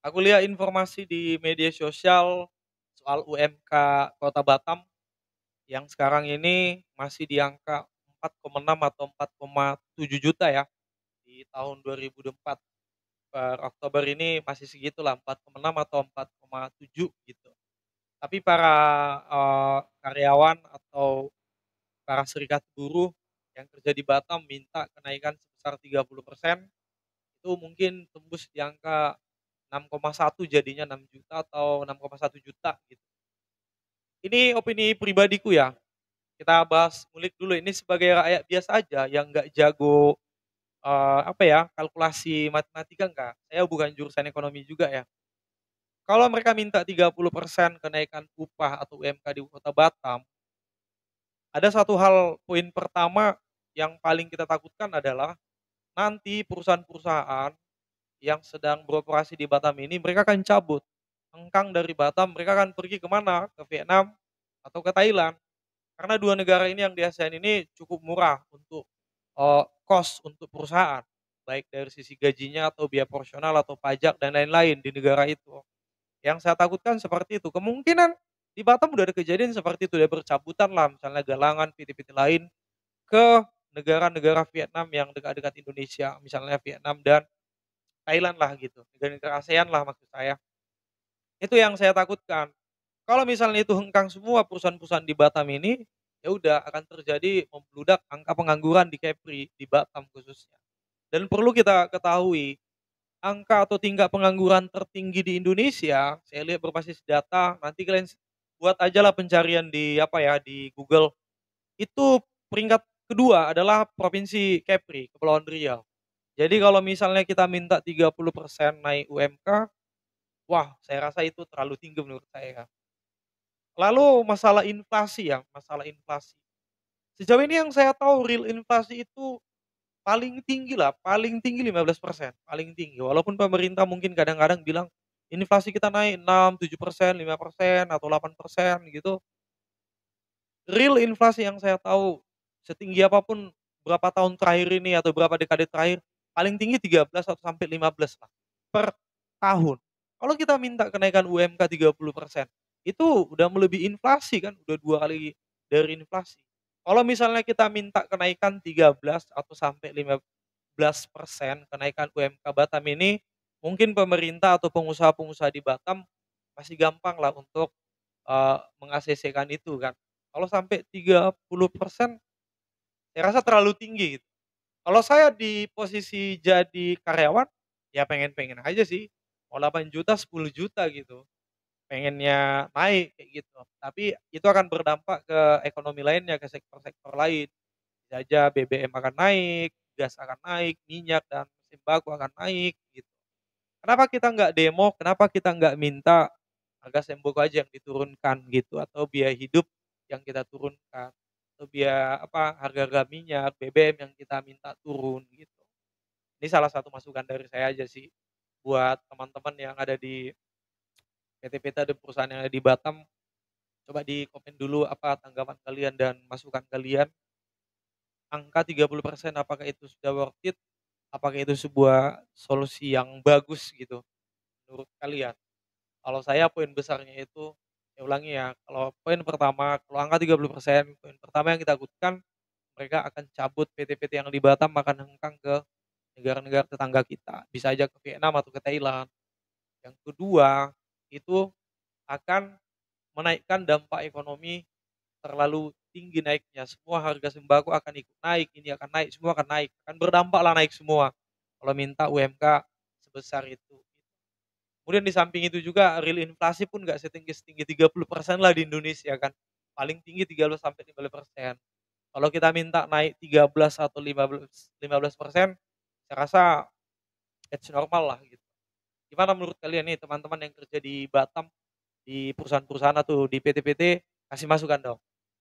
Aku lihat informasi di media sosial soal UMK Kota Batam yang sekarang ini masih di angka 4,6 atau 4,7 juta ya di tahun 2024. Per Oktober ini masih segitulah 4,6 atau 4,7 gitu. Tapi para karyawan atau para serikat buruh yang kerja di Batam minta kenaikan sebesar 30%, itu mungkin tembus di angka 6,1 jadinya 6 juta atau 6,1 juta gitu. Ini opini pribadiku ya, kita bahas ngulik dulu ini sebagai rakyat biasa aja yang nggak jago, apa ya, kalkulasi matematika enggak, saya bukan jurusan ekonomi juga ya. Kalau mereka minta 30% kenaikan upah atau UMK di Kota Batam, ada satu hal poin pertama yang paling kita takutkan adalah nanti perusahaan-perusahaan yang sedang beroperasi di Batam ini mereka akan cabut, hengkang dari Batam, mereka akan pergi ke mana? Ke Vietnam atau ke Thailand. Karena 2 negara ini yang di ASEAN ini cukup murah untuk, kos untuk perusahaan, baik dari sisi gajinya atau biaya proporsional atau pajak dan lain-lain di negara itu. Yang saya takutkan seperti itu, kemungkinan di Batam udah ada kejadian seperti itu, ada bercabutan lah misalnya galangan PT-PT lain ke negara-negara Vietnam yang dekat-dekat Indonesia, misalnya Vietnam dan Thailand lah gitu, negara-negara ASEAN lah maksud saya. Itu yang saya takutkan. Kalau misalnya itu hengkang semua perusahaan-perusahaan di Batam ini, ya udah akan terjadi membludak angka pengangguran di Kepri, di Batam khususnya. Dan perlu kita ketahui, angka atau tingkat pengangguran tertinggi di Indonesia, saya lihat berbasis data, nanti kalian buat ajalah pencarian di apa ya, di Google. Itu peringkat kedua adalah Provinsi Kepri, Kepulauan Riau. Jadi kalau misalnya kita minta 30% naik UMK, wah saya rasa itu terlalu tinggi menurut saya. Lalu masalah inflasi ya, masalah inflasi. Sejauh ini yang saya tahu real inflasi itu paling tinggi lah, paling tinggi 15%, paling tinggi. Walaupun pemerintah mungkin kadang-kadang bilang, inflasi kita naik 6, 7%, 5% atau 8% gitu. Real inflasi yang saya tahu, setinggi apapun berapa tahun terakhir ini atau berapa dekade terakhir, paling tinggi 13 atau sampai 15 lah, per tahun. Kalau kita minta kenaikan UMK 30%, itu udah melebihi inflasi kan, udah 2 kali dari inflasi. Kalau misalnya kita minta kenaikan 13 atau sampai 15% kenaikan UMK Batam ini, mungkin pemerintah atau pengusaha-pengusaha di Batam masih gampang lah untuk, meng-ACC-kan itu kan. Kalau sampai 30%, saya rasa terlalu tinggi gitu. Kalau saya di posisi jadi karyawan, ya pengen-pengen aja sih, mau 8 juta, 10 juta gitu, pengennya naik kayak gitu. Tapi itu akan berdampak ke ekonomi lainnya, ke sektor-sektor lain. Bisa aja BBM akan naik, gas akan naik, minyak dan sembako akan naik gitu. Kenapa kita nggak demo, kenapa kita nggak minta harga sembako aja yang diturunkan gitu, atau biaya hidup yang kita turunkan, atau biaya apa, harga-harga minyak, BBM yang kita minta turun gitu. Ini salah satu masukan dari saya aja sih, buat teman-teman yang ada di PT-PT dan perusahaan yang ada di Batam, coba di komen dulu apa tanggapan kalian dan masukan kalian, angka 30% apakah itu sudah worth it? Apakah itu sebuah solusi yang bagus gitu menurut kalian? Kalau saya poin besarnya itu, saya ulangi ya, kalau poin pertama, kalau angka 30%, poin pertama yang kita takutkan, mereka akan cabut PT-PT yang di Batam akan hengkang ke negara-negara tetangga kita, bisa aja ke Vietnam atau ke Thailand. Yang kedua, itu akan menaikkan dampak ekonomi terlalu tinggi naiknya, semua harga sembako akan ikut naik, ini akan naik, semua akan naik, akan berdampak lah naik semua, kalau minta UMK sebesar itu. Kemudian di samping itu juga real inflasi pun nggak setinggi-setinggi 30% lah di Indonesia kan, paling tinggi 13 sampai 15%. Kalau kita minta naik 13 atau 15%, saya rasa it's normal lah gitu. Gimana menurut kalian nih teman-teman yang kerja di Batam, di perusahaan-perusahaan atau di PT-PT, kasih masukan dong.